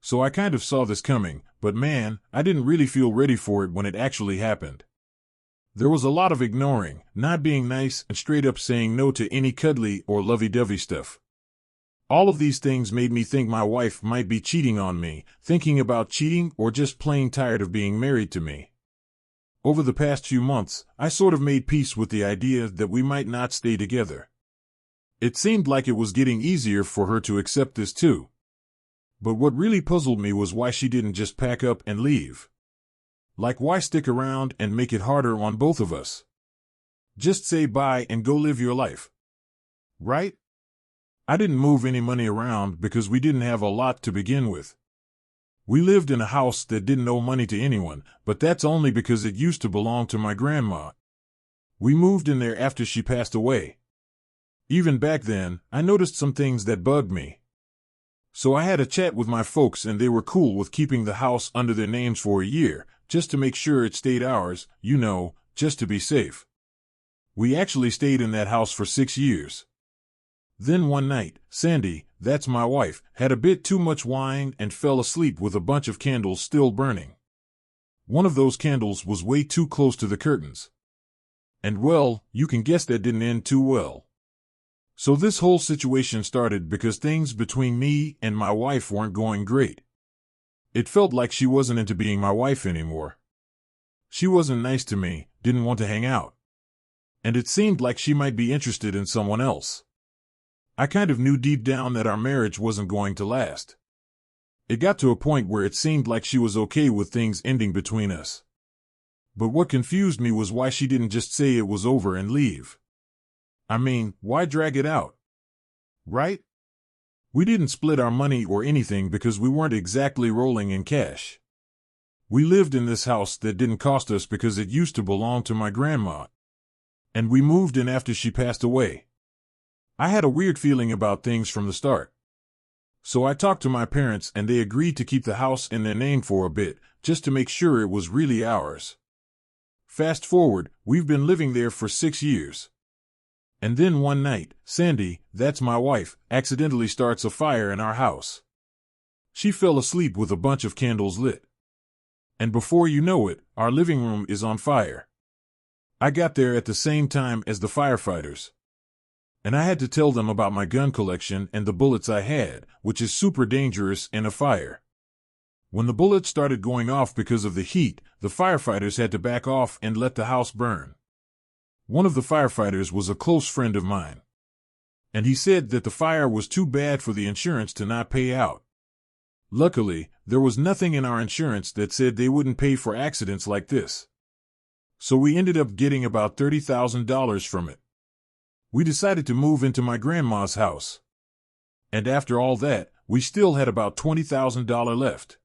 So I kind of saw this coming, but man, I didn't really feel ready for it when it actually happened. There was a lot of ignoring, not being nice, and straight up saying no to any cuddly or lovey-dovey stuff. All of these things made me think my wife might be cheating on me, thinking about cheating, or just plain tired of being married to me. Over the past few months, I sort of made peace with the idea that we might not stay together. It seemed like it was getting easier for her to accept this too. But what really puzzled me was why she didn't just pack up and leave. Like, why stick around and make it harder on both of us? Just say bye and go live your life. Right? I didn't move any money around because we didn't have a lot to begin with. We lived in a house that didn't owe money to anyone, but that's only because it used to belong to my grandma. We moved in there after she passed away. Even back then, I noticed some things that bugged me. So I had a chat with my folks and they were cool with keeping the house under their names for a year, just to make sure it stayed ours, just to be safe. We actually stayed in that house for 6 years. Then one night, Sandy, that's my wife, had a bit too much wine and fell asleep with a bunch of candles still burning. One of those candles was way too close to the curtains. And well, you can guess that didn't end too well. So this whole situation started because things between me and my wife weren't going great. It felt like she wasn't into being my wife anymore. She wasn't nice to me, didn't want to hang out. And it seemed like she might be interested in someone else. I kind of knew deep down that our marriage wasn't going to last. It got to a point where it seemed like she was okay with things ending between us. But what confused me was why she didn't just say it was over and leave. I mean, why drag it out? Right? We didn't split our money or anything because we weren't exactly rolling in cash. We lived in this house that didn't cost us because it used to belong to my grandma. And we moved in after she passed away. I had a weird feeling about things from the start. So I talked to my parents and they agreed to keep the house in their name for a bit, just to make sure it was really ours. Fast forward, we've been living there for 6 years. And then one night, Sandy, that's my wife, accidentally starts a fire in our house. She fell asleep with a bunch of candles lit. And before you know it, our living room is on fire. I got there at the same time as the firefighters. And I had to tell them about my gun collection and the bullets I had, which is super dangerous in a fire. When the bullets started going off because of the heat, the firefighters had to back off and let the house burn. One of the firefighters was a close friend of mine. And he said that the fire was too bad for the insurance to not pay out. Luckily, there was nothing in our insurance that said they wouldn't pay for accidents like this. So we ended up getting about $30,000 from it. We decided to move into my grandma's house. And after all that, we still had about $20,000 left.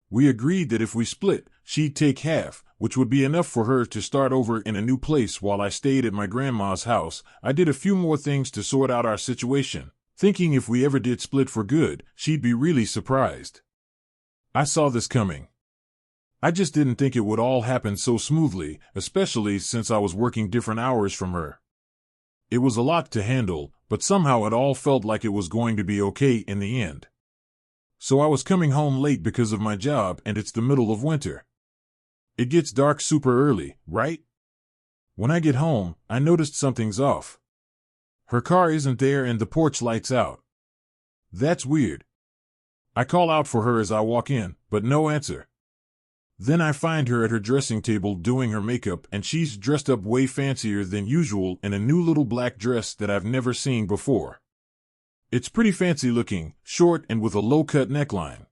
We agreed that if we split, she'd take half, which would be enough for her to start over in a new place while I stayed at my grandma's house. I did a few more things to sort out our situation, thinking if we ever did split for good, she'd be really surprised. I saw this coming. I just didn't think it would all happen so smoothly, especially since I was working different hours from her. It was a lot to handle, but somehow it all felt like it was going to be okay in the end. So I was coming home late because of my job and it's the middle of winter. It gets dark super early, right? When I get home, I noticed something's off. Her car isn't there and the porch light's out. That's weird. I call out for her as I walk in, but no answer. Then I find her at her dressing table doing her makeup and she's dressed up way fancier than usual in a new little black dress that I've never seen before. It's pretty fancy looking, short and with a low-cut neckline.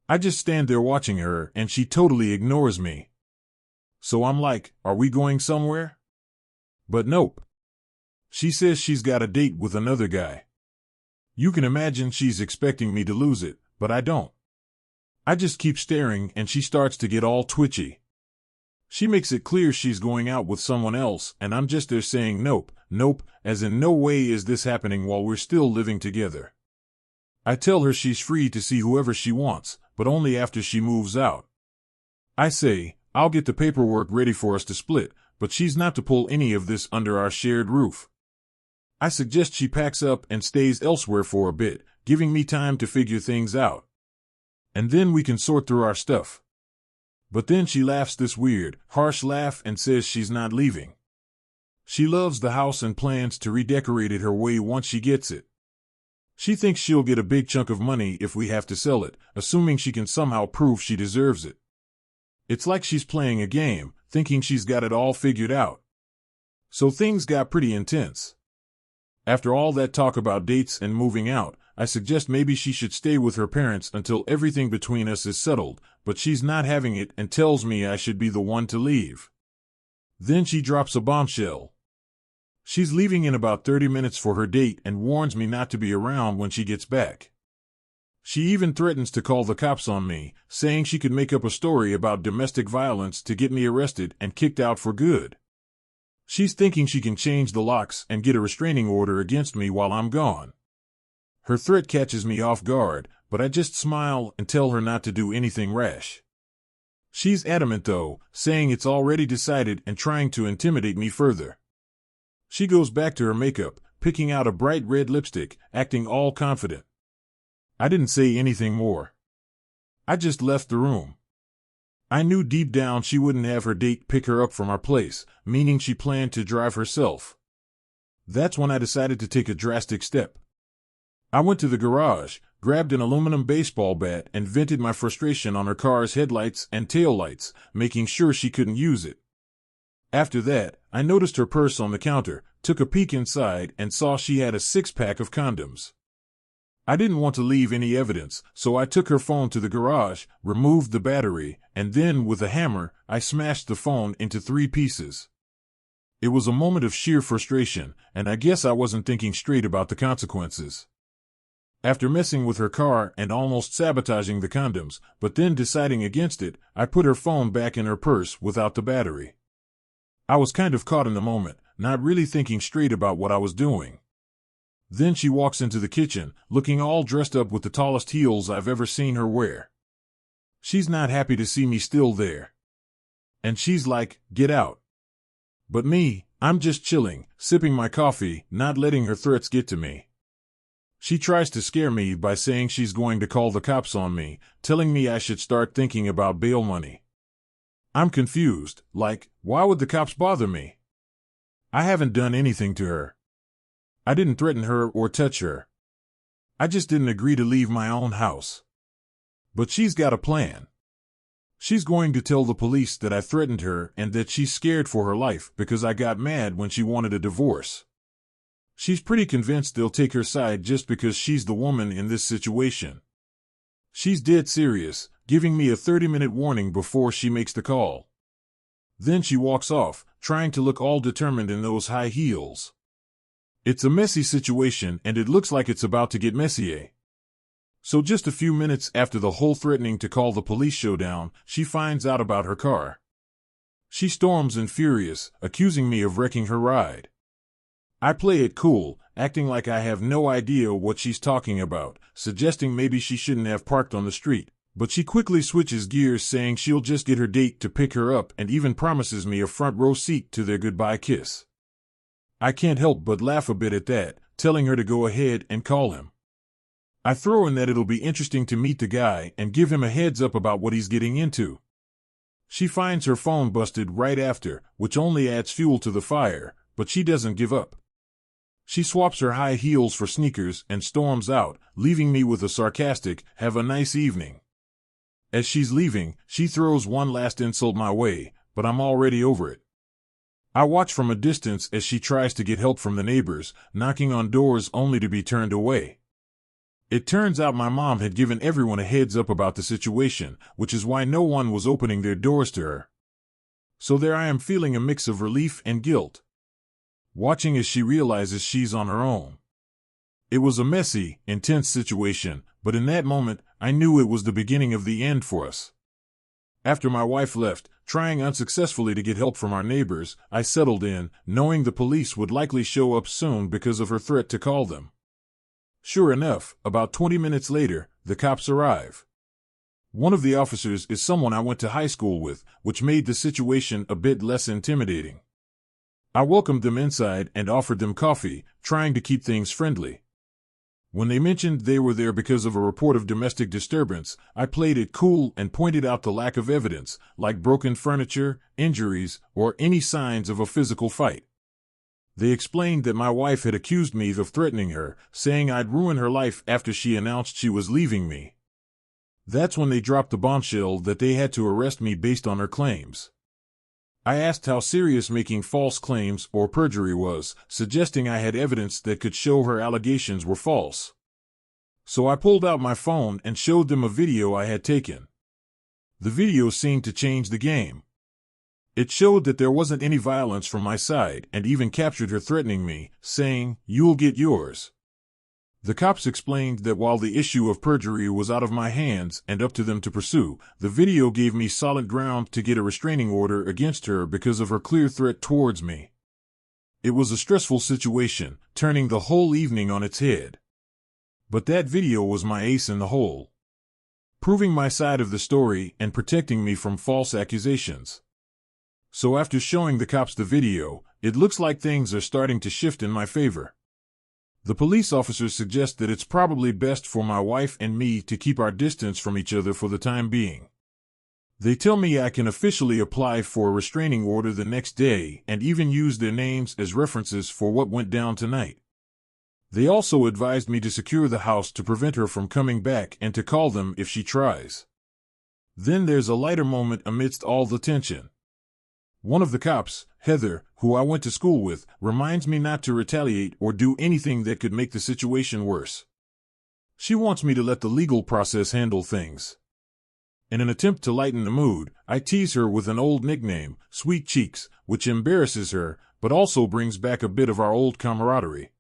I just stand there watching her and she totally ignores me. So I'm like, are we going somewhere? But nope. She says she's got a date with another guy. You can imagine she's expecting me to lose it, but I don't. I just keep staring and she starts to get all twitchy. She makes it clear she's going out with someone else and I'm just there saying nope, nope, as in no way is this happening while we're still living together. I tell her she's free to see whoever she wants, but only after she moves out. I say, I'll get the paperwork ready for us to split, but she's not to pull any of this under our shared roof. I suggest she packs up and stays elsewhere for a bit, giving me time to figure things out. and then we can sort through our stuff. But then she laughs this weird, harsh laugh and says she's not leaving. She loves the house and plans to redecorate it her way once she gets it. She thinks she'll get a big chunk of money if we have to sell it, assuming she can somehow prove she deserves it. It's like she's playing a game, thinking she's got it all figured out. So things got pretty intense. After all that talk about dates and moving out, I suggest maybe she should stay with her parents until everything between us is settled, but she's not having it and tells me I should be the one to leave. Then she drops a bombshell. She's leaving in about 30 minutes for her date and warns me not to be around when she gets back. She even threatens to call the cops on me, saying she could make up a story about domestic violence to get me arrested and kicked out for good. She's thinking she can change the locks and get a restraining order against me while I'm gone. Her threat catches me off guard, but I just smile and tell her not to do anything rash. She's adamant though, saying it's already decided and trying to intimidate me further. She goes back to her makeup, picking out a bright red lipstick, acting all confident. I didn't say anything more. I just left the room. I knew deep down she wouldn't have her date pick her up from our place, meaning she planned to drive herself. That's when I decided to take a drastic step. I went to the garage, grabbed an aluminum baseball bat and vented my frustration on her car's headlights and taillights, making sure she couldn't use it. After that, I noticed her purse on the counter, took a peek inside and saw she had a 6-pack of condoms. I didn't want to leave any evidence, so I took her phone to the garage, removed the battery, and then, with a hammer, I smashed the phone into 3 pieces. It was a moment of sheer frustration, and I guess I wasn't thinking straight about the consequences. After messing with her car and almost sabotaging the condoms, but then deciding against it, I put her phone back in her purse without the battery. I was kind of caught in the moment, not really thinking straight about what I was doing. Then she walks into the kitchen, looking all dressed up with the tallest heels I've ever seen her wear. She's not happy to see me still there. And she's like, "Get out." But me, I'm just chilling, sipping my coffee, not letting her threats get to me. She tries to scare me by saying she's going to call the cops on me, telling me I should start thinking about bail money. I'm confused, like, why would the cops bother me? I haven't done anything to her. I didn't threaten her or touch her. I just didn't agree to leave my own house. But she's got a plan. She's going to tell the police that I threatened her and that she's scared for her life because I got mad when she wanted a divorce. She's pretty convinced they'll take her side just because she's the woman in this situation. She's dead serious, giving me a 30-minute warning before she makes the call. Then she walks off, trying to look all determined in those high heels. It's a messy situation and it looks like it's about to get messier. So just a few minutes after the whole threatening to call the police showdown, she finds out about her car. She storms in furious, accusing me of wrecking her ride. I play it cool, acting like I have no idea what she's talking about, suggesting maybe she shouldn't have parked on the street, but she quickly switches gears saying she'll just get her date to pick her up and even promises me a front row seat to their goodbye kiss. I can't help but laugh a bit at that, telling her to go ahead and call him. I throw in that it'll be interesting to meet the guy and give him a heads up about what he's getting into. She finds her phone busted right after, which only adds fuel to the fire, but she doesn't give up. She swaps her high heels for sneakers and storms out, leaving me with a sarcastic, "Have a nice evening." As she's leaving, she throws one last insult my way, but I'm already over it. I watch from a distance as she tries to get help from the neighbors, knocking on doors only to be turned away. It turns out my mom had given everyone a heads up about the situation, which is why no one was opening their doors to her. So there I am feeling a mix of relief and guilt, watching as she realizes she's on her own. It was a messy, intense situation, but in that moment, I knew it was the beginning of the end for us. After my wife left, trying unsuccessfully to get help from our neighbors, I settled in, knowing the police would likely show up soon because of her threat to call them. Sure enough, about 20 minutes later, the cops arrive. One of the officers is someone I went to high school with, which made the situation a bit less intimidating. I welcomed them inside and offered them coffee, trying to keep things friendly. When they mentioned they were there because of a report of domestic disturbance, I played it cool and pointed out the lack of evidence, like broken furniture, injuries, or any signs of a physical fight. They explained that my wife had accused me of threatening her, saying I'd ruin her life after she announced she was leaving me. That's when they dropped the bombshell that they had to arrest me based on her claims. I asked how serious making false claims or perjury was, suggesting I had evidence that could show her allegations were false. So I pulled out my phone and showed them a video I had taken. The video seemed to change the game. It showed that there wasn't any violence from my side and even captured her threatening me, saying, "You'll get yours." The cops explained that while the issue of perjury was out of my hands and up to them to pursue, the video gave me solid ground to get a restraining order against her because of her clear threat towards me. It was a stressful situation, turning the whole evening on its head. But that video was my ace in the hole, proving my side of the story and protecting me from false accusations. So after showing the cops the video, it looks like things are starting to shift in my favor. The police officers suggest that it's probably best for my wife and me to keep our distance from each other for the time being. They tell me I can officially apply for a restraining order the next day and even use their names as references for what went down tonight. They also advised me to secure the house to prevent her from coming back and to call them if she tries. Then there's a lighter moment amidst all the tension. One of the cops, Heather, who I went to school with, reminds me not to retaliate or do anything that could make the situation worse. She wants me to let the legal process handle things. In an attempt to lighten the mood, I tease her with an old nickname, Sweet Cheeks, which embarrasses her, but also brings back a bit of our old camaraderie.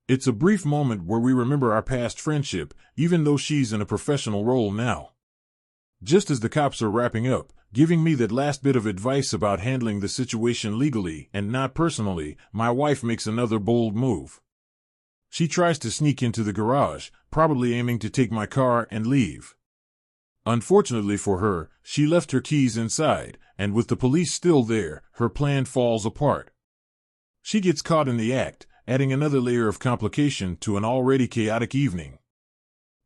It's a brief moment where we remember our past friendship, even though she's in a professional role now. Just as the cops are wrapping up, giving me that last bit of advice about handling the situation legally and not personally, my wife makes another bold move. She tries to sneak into the garage, probably aiming to take my car and leave. Unfortunately for her, she left her keys inside, and with the police still there, her plan falls apart. She gets caught in the act, adding another layer of complication to an already chaotic evening.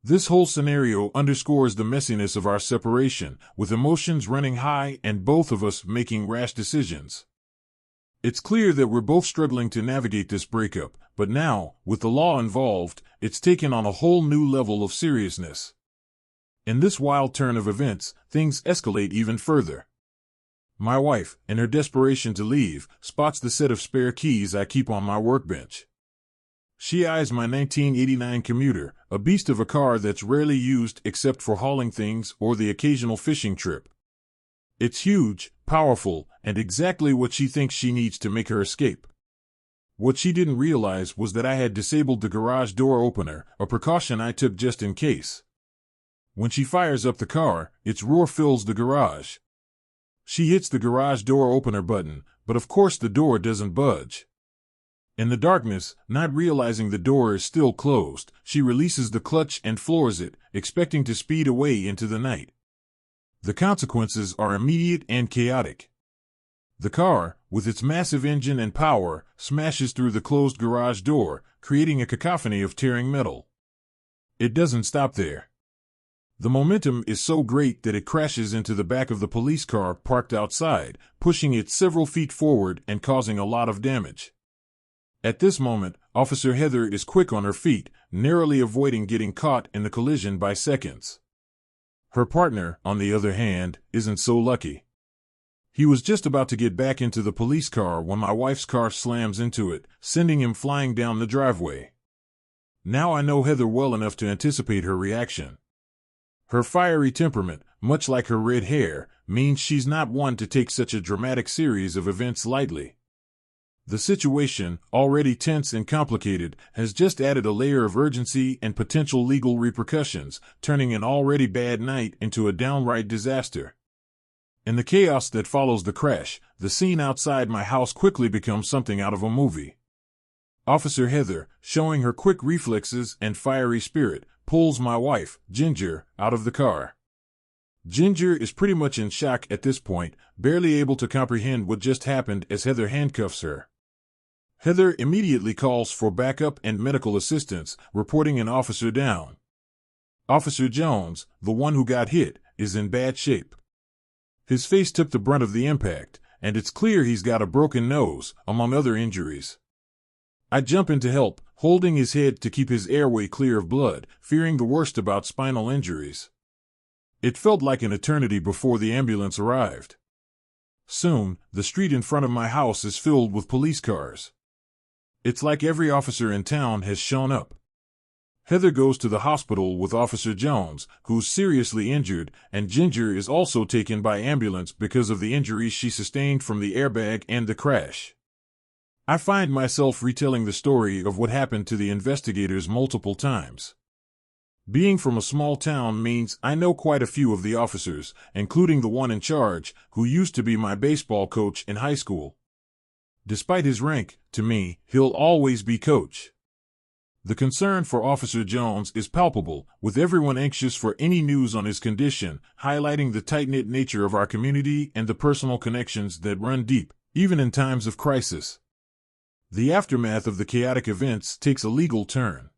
This whole scenario underscores the messiness of our separation, with emotions running high and both of us making rash decisions. It's clear that we're both struggling to navigate this breakup, but now, with the law involved, it's taken on a whole new level of seriousness. In this wild turn of events, things escalate even further. My wife, in her desperation to leave, spots the set of spare keys I keep on my workbench. She eyes my 1989 Commuter, a beast of a car that's rarely used except for hauling things or the occasional fishing trip. It's huge, powerful, and exactly what she thinks she needs to make her escape. What she didn't realize was that I had disabled the garage door opener, a precaution I took just in case. When she fires up the car, its roar fills the garage. She hits the garage door opener button, but of course the door doesn't budge. In the darkness, not realizing the door is still closed, she releases the clutch and floors it, expecting to speed away into the night. The consequences are immediate and chaotic. The car, with its massive engine and power, smashes through the closed garage door, creating a cacophony of tearing metal. It doesn't stop there. The momentum is so great that it crashes into the back of the police car parked outside, pushing it several feet forward and causing a lot of damage. At this moment, Officer Heather is quick on her feet, narrowly avoiding getting caught in the collision by seconds. Her partner, on the other hand, isn't so lucky. He was just about to get back into the police car when my wife's car slams into it, sending him flying down the driveway. Now I know Heather well enough to anticipate her reaction. Her fiery temperament, much like her red hair, means she's not one to take such a dramatic series of events lightly. The situation, already tense and complicated, has just added a layer of urgency and potential legal repercussions, turning an already bad night into a downright disaster. In the chaos that follows the crash, the scene outside my house quickly becomes something out of a movie. Officer Heather, showing her quick reflexes and fiery spirit, pulls my wife, Ginger, out of the car. Ginger is pretty much in shock at this point, barely able to comprehend what just happened as Heather handcuffs her. Heather immediately calls for backup and medical assistance, reporting an officer down. Officer Jones, the one who got hit, is in bad shape. His face took the brunt of the impact, and it's clear he's got a broken nose, among other injuries. I jump in to help, holding his head to keep his airway clear of blood, fearing the worst about spinal injuries. It felt like an eternity before the ambulance arrived. Soon, the street in front of my house is filled with police cars. It's like every officer in town has shown up. Heather goes to the hospital with Officer Jones, who's seriously injured, and Ginger is also taken by ambulance because of the injuries she sustained from the airbag and the crash. I find myself retelling the story of what happened to the investigators multiple times. Being from a small town means I know quite a few of the officers, including the one in charge, who used to be my baseball coach in high school. Despite his rank, to me, he'll always be coach. The concern for Officer Jones is palpable, with everyone anxious for any news on his condition, highlighting the tight-knit nature of our community and the personal connections that run deep, even in times of crisis. The aftermath of the chaotic events takes a legal turn.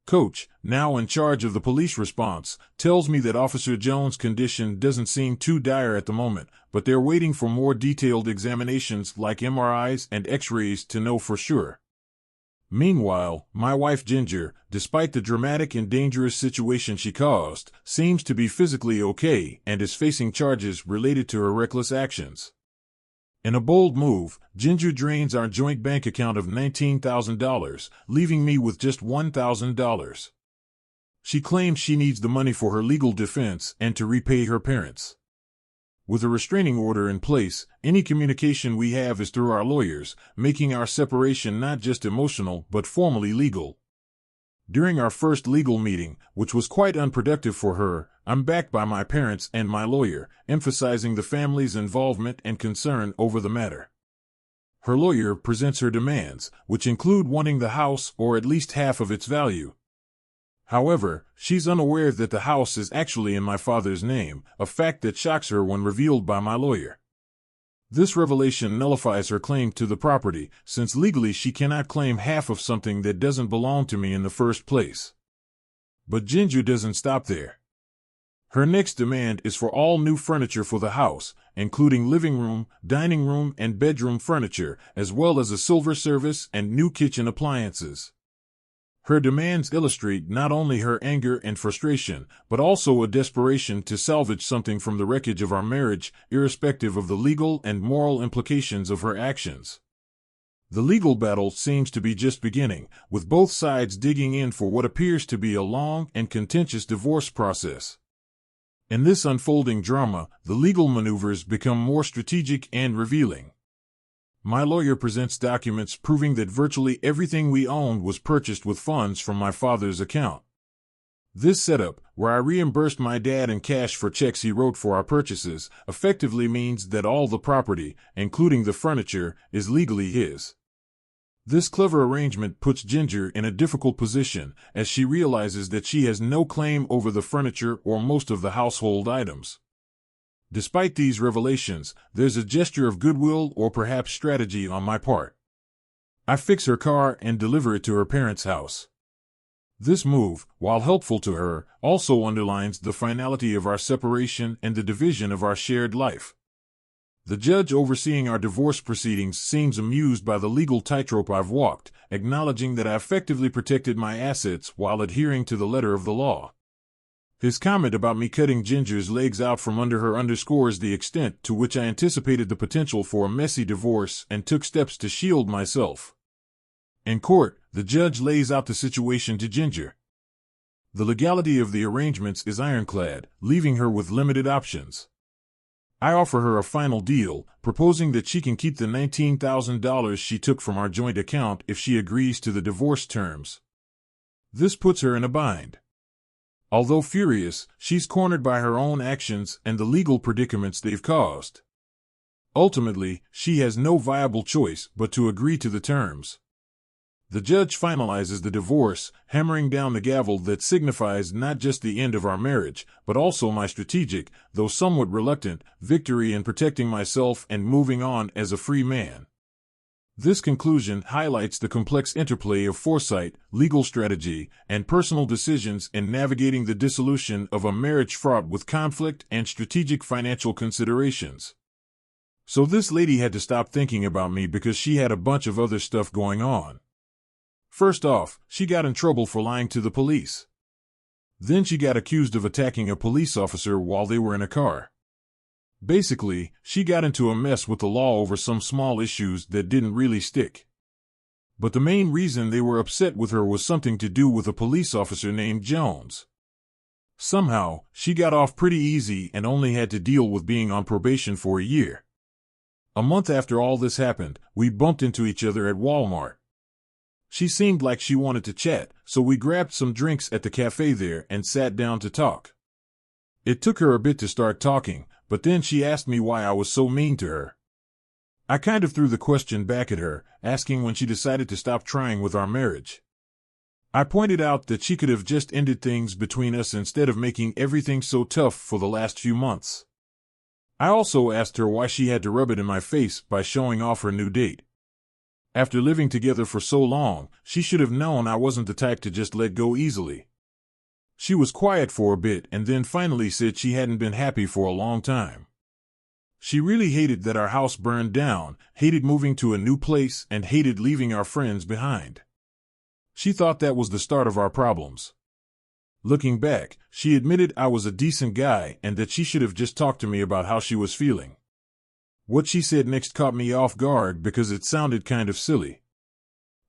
Coach, now in charge of the police response, tells me that Officer Jones' condition doesn't seem too dire at the moment, but they're waiting for more detailed examinations like MRIs and X-rays to know for sure. Meanwhile, my wife Ginger, despite the dramatic and dangerous situation she caused, seems to be physically okay and is facing charges related to her reckless actions. In a bold move, Ginger drains our joint bank account of $19,000, leaving me with just $1,000. She claims she needs the money for her legal defense and to repay her parents. With a restraining order in place, any communication we have is through our lawyers, making our separation not just emotional but formally legal. During our first legal meeting, which was quite unproductive for her, I'm backed by my parents and my lawyer, emphasizing the family's involvement and concern over the matter. Her lawyer presents her demands, which include wanting the house or at least half of its value. However, she's unaware that the house is actually in my father's name, a fact that shocks her when revealed by my lawyer. This revelation nullifies her claim to the property, since legally she cannot claim half of something that doesn't belong to me in the first place. But Ginger doesn't stop there. Her next demand is for all new furniture for the house, including living room, dining room, and bedroom furniture, as well as a silver service and new kitchen appliances. Her demands illustrate not only her anger and frustration, but also a desperation to salvage something from the wreckage of our marriage, irrespective of the legal and moral implications of her actions. The legal battle seems to be just beginning, with both sides digging in for what appears to be a long and contentious divorce process. In this unfolding drama, the legal maneuvers become more strategic and revealing. My lawyer presents documents proving that virtually everything we owned was purchased with funds from my father's account. This setup, where I reimbursed my dad in cash for checks he wrote for our purchases, effectively means that all the property, including the furniture, is legally his. This clever arrangement puts Ginger in a difficult position, as she realizes that she has no claim over the furniture or most of the household items. Despite these revelations, there's a gesture of goodwill or perhaps strategy on my part. I fix her car and deliver it to her parents' house. This move, while helpful to her, also underlines the finality of our separation and the division of our shared life. The judge overseeing our divorce proceedings seems amused by the legal tightrope I've walked, acknowledging that I effectively protected my assets while adhering to the letter of the law. His comment about me cutting Ginger's legs out from under her underscores the extent to which I anticipated the potential for a messy divorce and took steps to shield myself. In court, the judge lays out the situation to Ginger. The legality of the arrangements is ironclad, leaving her with limited options. I offer her a final deal, proposing that she can keep the $19,000 she took from our joint account if she agrees to the divorce terms. This puts her in a bind. Although furious, she's cornered by her own actions and the legal predicaments they've caused. Ultimately, she has no viable choice but to agree to the terms. The judge finalizes the divorce, hammering down the gavel that signifies not just the end of our marriage, but also my strategic, though somewhat reluctant, victory in protecting myself and moving on as a free man. This conclusion highlights the complex interplay of foresight, legal strategy, and personal decisions in navigating the dissolution of a marriage fraught with conflict and strategic financial considerations. So this lady had to stop thinking about me because she had a bunch of other stuff going on. First off, she got in trouble for lying to the police. Then she got accused of attacking a police officer while they were in a car. Basically, she got into a mess with the law over some small issues that didn't really stick. But the main reason they were upset with her was something to do with a police officer named Jones. Somehow, she got off pretty easy and only had to deal with being on probation for a year. A month after all this happened, we bumped into each other at Walmart. She seemed like she wanted to chat, so we grabbed some drinks at the cafe there and sat down to talk. It took her a bit to start talking, but then she asked me why I was so mean to her. I kind of threw the question back at her, asking when she decided to stop trying with our marriage. I pointed out that she could have just ended things between us instead of making everything so tough for the last few months. I also asked her why she had to rub it in my face by showing off her new date. After living together for so long, she should have known I wasn't the type to just let go easily. She was quiet for a bit and then finally said she hadn't been happy for a long time. She really hated that our house burned down, hated moving to a new place, and hated leaving our friends behind. She thought that was the start of our problems. Looking back, she admitted I was a decent guy and that she should have just talked to me about how she was feeling. What she said next caught me off guard because it sounded kind of silly.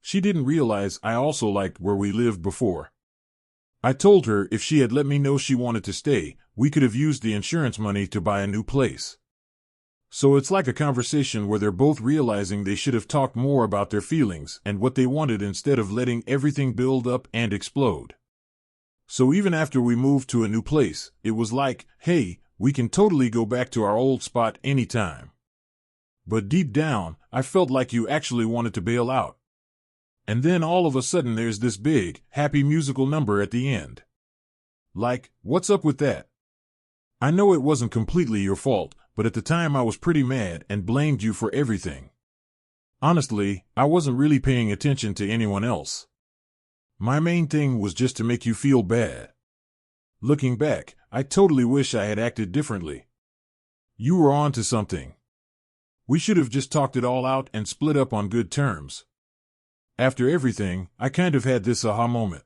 She didn't realize I also liked where we lived before. I told her if she had let me know she wanted to stay, we could have used the insurance money to buy a new place. So it's like a conversation where they're both realizing they should have talked more about their feelings and what they wanted instead of letting everything build up and explode. So even after we moved to a new place, it was like, hey, we can totally go back to our old spot anytime. But deep down, I felt like you actually wanted to bail out. And then all of a sudden there's this big, happy musical number at the end. Like, what's up with that? I know it wasn't completely your fault, but at the time I was pretty mad and blamed you for everything. Honestly, I wasn't really paying attention to anyone else. My main thing was just to make you feel bad. Looking back, I totally wish I had acted differently. You were on to something. We should have just talked it all out and split up on good terms. After everything, I kind of had this aha moment.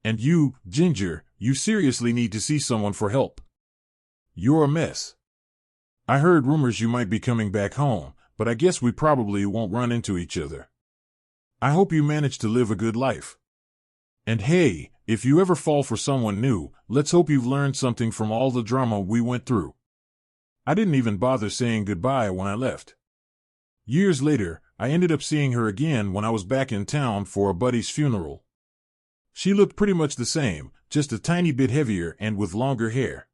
And you, Ginger, you seriously need to see someone for help. You're a mess. I heard rumors you might be coming back home, but I guess we probably won't run into each other. I hope you manage to live a good life. And hey, if you ever fall for someone new, let's hope you've learned something from all the drama we went through. I didn't even bother saying goodbye when I left. Years later, I ended up seeing her again when I was back in town for a buddy's funeral. She looked pretty much the same, just a tiny bit heavier and with longer hair.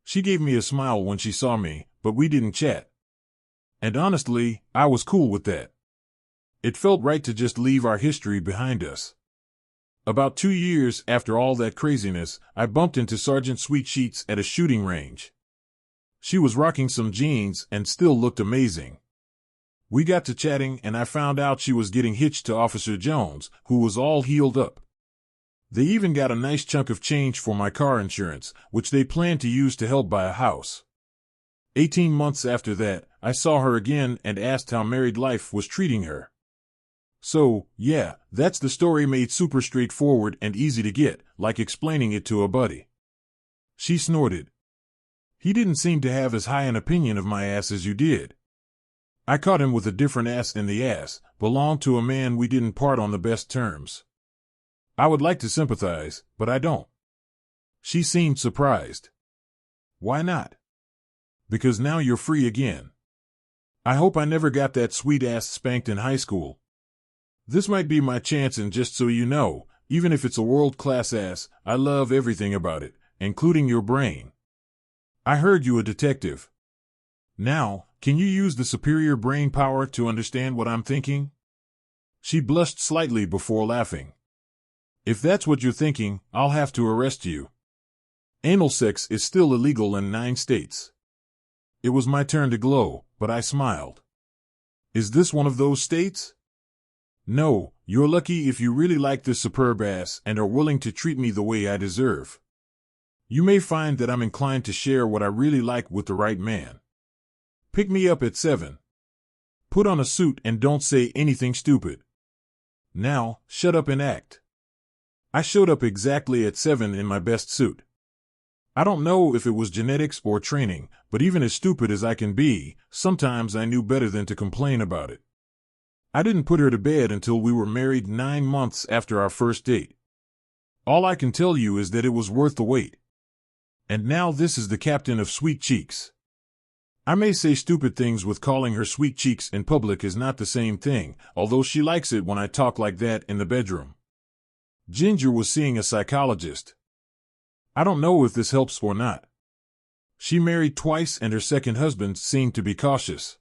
She gave me a smile when she saw me, but we didn't chat. And honestly, I was cool with that. It felt right to just leave our history behind us. About 2 years after all that craziness, I bumped into Sergeant Sweet Sheets at a shooting range. She was rocking some jeans and still looked amazing. We got to chatting and I found out she was getting hitched to Officer Jones, who was all healed up. They even got a nice chunk of change for my car insurance, which they planned to use to help buy a house. 18 months after that, I saw her again and asked how married life was treating her. So, yeah, that's the story made super straightforward and easy to get, like explaining it to a buddy. She snorted. He didn't seem to have as high an opinion of my ass as you did. I caught him with a different ass in the ass, belonged to a man we didn't part on the best terms. I would like to sympathize, but I don't. She seemed surprised. Why not? Because now you're free again. I hope I never got that sweet ass spanked in high school. This might be my chance, and just so you know, even if it's a world-class ass, I love everything about it, including your brain. I heard you a detective. Now, can you use the superior brain power to understand what I'm thinking? She blushed slightly before laughing. If that's what you're thinking, I'll have to arrest you. Anal sex is still illegal in 9 states. It was my turn to glow, but I smiled. Is this one of those states? No, you're lucky if you really like this superb ass and are willing to treat me the way I deserve. You may find that I'm inclined to share what I really like with the right man. Pick me up at 7. Put on a suit and don't say anything stupid. Now, shut up and act. I showed up exactly at 7 in my best suit. I don't know if it was genetics or training, but even as stupid as I can be, sometimes I knew better than to complain about it. I didn't put her to bed until we were married 9 months after our first date. All I can tell you is that it was worth the wait. And now this is the captain of Sweet Cheeks. I may say stupid things with calling her Sweet Cheeks in public is not the same thing, although she likes it when I talk like that in the bedroom. Ginger was seeing a psychologist. I don't know if this helps or not. She married twice and her second husband seemed to be cautious.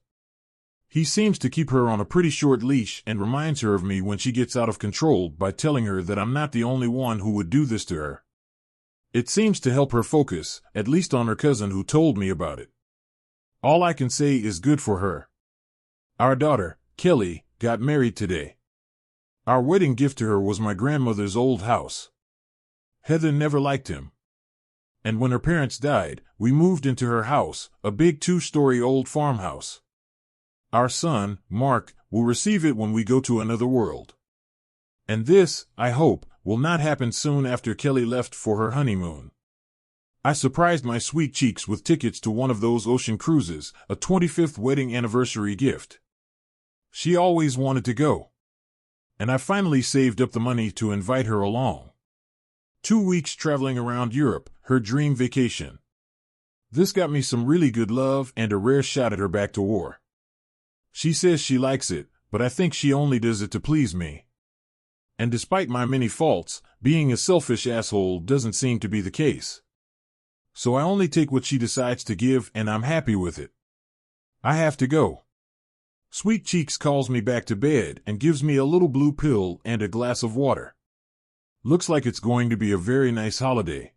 He seems to keep her on a pretty short leash and reminds her of me when she gets out of control by telling her that I'm not the only one who would do this to her. It seems to help her focus, at least on her cousin who told me about it. All I can say is good for her. Our daughter, Kelly, got married today. Our wedding gift to her was my grandmother's old house. Heather never liked him. And when her parents died, we moved into her house, a big 2-story old farmhouse. Our son, Mark, will receive it when we go to another world. And this, I hope, will not happen soon after Kelly left for her honeymoon. I surprised my Sweet Cheeks with tickets to one of those ocean cruises, a 25th wedding anniversary gift. She always wanted to go. And I finally saved up the money to invite her along. 2 weeks traveling around Europe, her dream vacation. This got me some really good love and a rare shot at her back to war. She says she likes it, but I think she only does it to please me. And despite my many faults, being a selfish asshole doesn't seem to be the case. So I only take what she decides to give and I'm happy with it. I have to go. Sweet Cheeks calls me back to bed and gives me a little blue pill and a glass of water. Looks like it's going to be a very nice holiday.